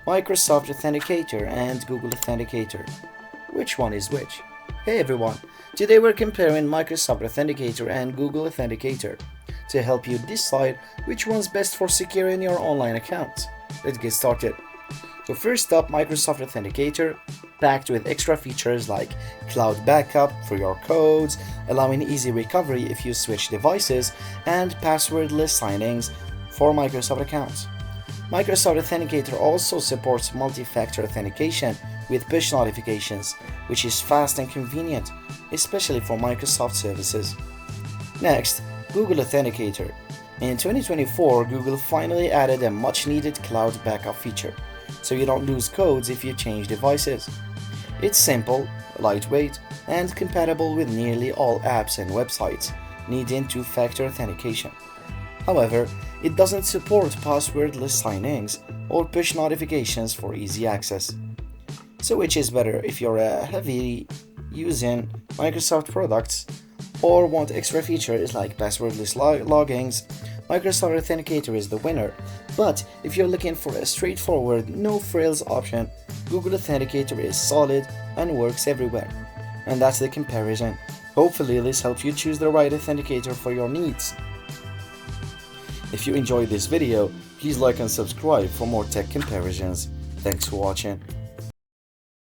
Microsoft Authenticator and Google Authenticator. Which one is which? Hey everyone, today we're comparing Microsoft Authenticator and Google Authenticator to help you decide which one's best for securing your online account. Let's get started. So first up, Microsoft Authenticator, packed with extra features like cloud backup for your codes, allowing easy recovery if you switch devices, and passwordless signings for Microsoft accounts. Microsoft Authenticator also supports multi-factor authentication with push notifications, which is fast and convenient, especially for Microsoft services. Next, Google Authenticator. In 2024, Google finally added a much-needed cloud backup feature, so you don't lose codes if you change devices. It's simple, lightweight, and compatible with nearly all apps and websites needing two-factor authentication. However, it doesn't support passwordless signings or push notifications for easy access. So which is better if you're heavy using Microsoft products or want extra features like passwordless logins? Microsoft Authenticator is the winner, but if you're looking for a straightforward, no-frills option, Google Authenticator is solid and works everywhere. And that's the comparison. Hopefully this helps you choose the right authenticator for your needs. If you enjoyed this video, please like and subscribe for more tech comparisons. Thanks for watching.